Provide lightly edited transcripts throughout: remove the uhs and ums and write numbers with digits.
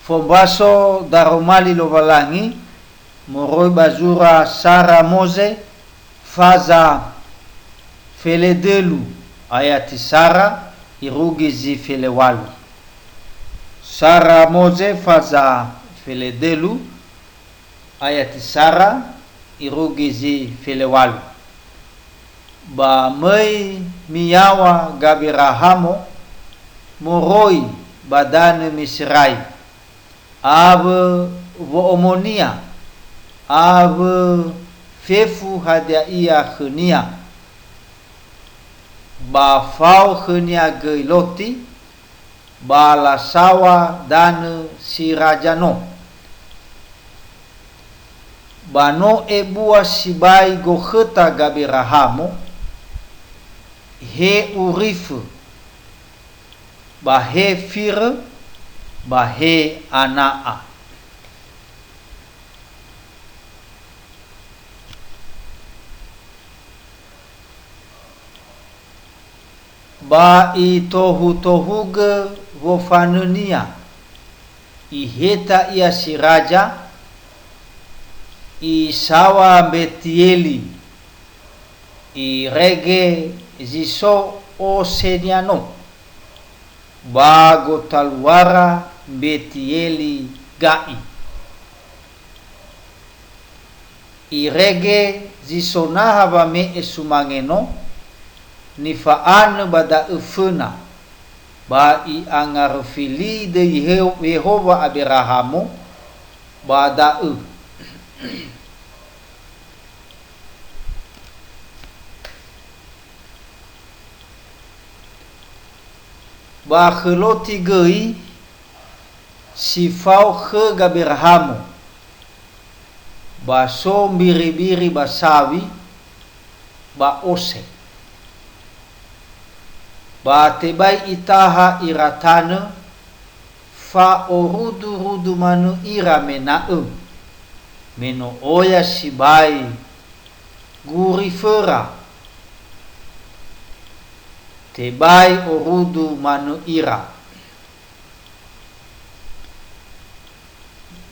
Fombaso daromali lovalangi moroi bazura sara moze faza feledelu ayati sara irugizi felewalu. Sara moze faza feledelu ayati sara irugizi felewalu. Ba mei miyawa gabirahamo moroi badane misrai ave voomonia ave fefu hadia ia khenia ba fau khenia geiloti ba la sawa dan sirajano ba no ebua sibai go kheta gabirahamo he urifu ba he fir ba he anaa. Ba i tohu-tohuge vofanunia i heta ia si raja i sawa betieli i rege ziso o seniano bago taluara betieli gai i rege zisonaha ba me esumangeno ni fa'an bada ufuna ba i angarfili de Yehova Abrahamo bada ba kheloti gei si fau khe gabirhamo ba so biri-biri basawi ba ose ba tebai itaha iratana fa orudu-rudu manu ira mena'u meno oya sibai guri fera tebai orudu manu ira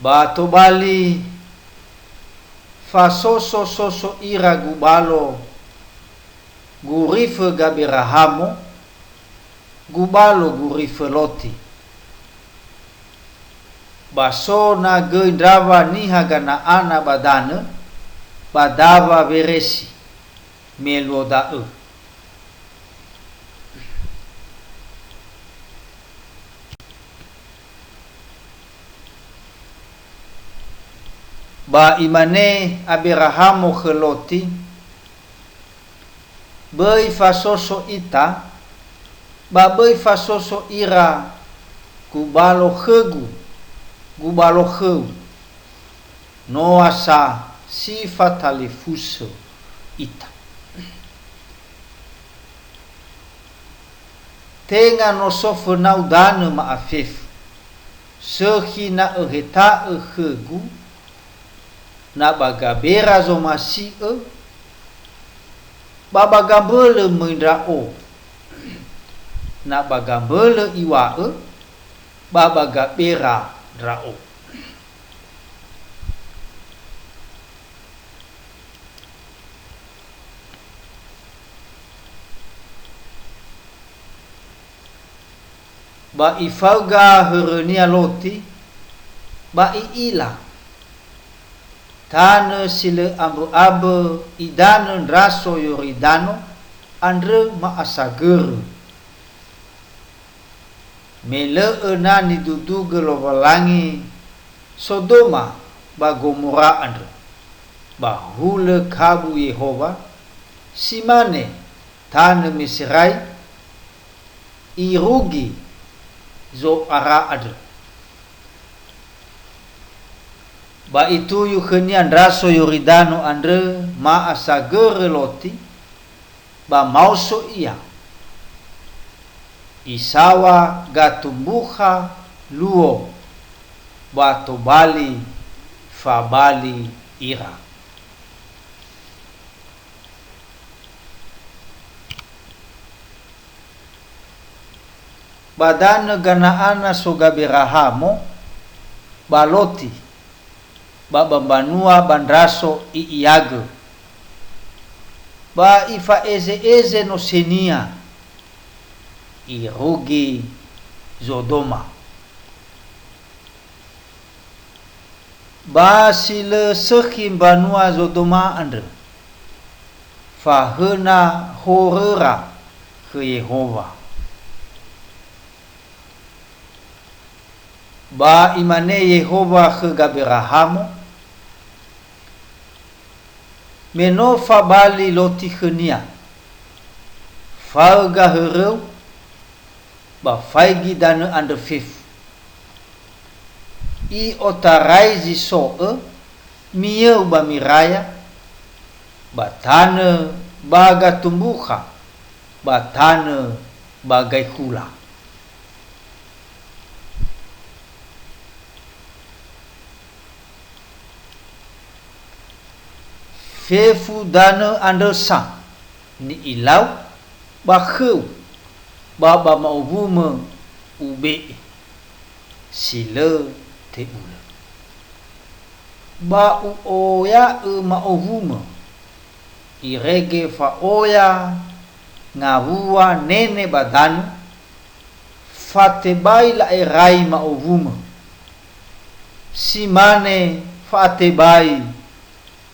ba tobali fa soso ira gubalo gurife gabirahamo gubalo gurife loti baso na geindrava nihagana ana badana badava veresi meloda'u ba imane Abrahamo kheloti bei fasoso ita ba bei fasoso ira kubalo khegu gubalo kheu no asa sifatalifuso ita tenga no sofo naudane maafif sehina eheta khegu na bagabera zomasi babagambele mendrao na bagambele iwa babagabera drao ba ifauga herenia loti ba iila tane sile amru abe idane raso yoridano andre ma asager mele enani dudu gelovalangi Sodoma ba Gomora andre ba hule kabu Yehova simane tane Misrai irugi zo ara andre ba itu yu khenian raso yoridano andre ma asagere loti ba mauso ia isawa gatumbuha luo ba tobali fabali ira badan ganaana so gabirahamo baloti ba bambanua bandraso i iaga ba ifa eze no senia i rugi Sodoma ba sile sekhim banua Sodoma andre fahena horera ke Yehova ba imane Yehova ke Gaberahamu meno fabali loti khenia falga hereu ba faigi dana under fifth i otaraizi soe mieu ba miraya batana baga tumbuha batana bagai hula fefu dana andersa ni ilau bakheu baba mauvuma ube sile teula ba oya mauvuma irege fa oya ngavua nene badanu fatebai la erai mauvuma simane fatebai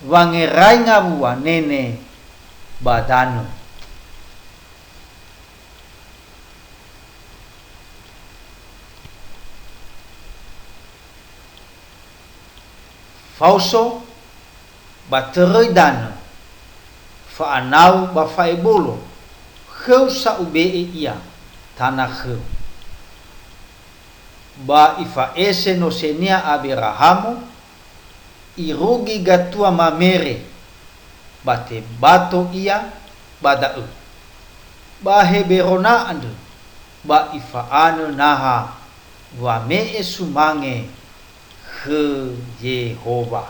wangerai ngavua nene badanu fauso bateroi dana fa anau ba faibolo kheu sa ube ia tanah kheu ba ifa ese no senia Abrahamo irugi gatua mamere bate bato ia badau ba heberona ande ba ifa anu naha wa me sumange ke Yehova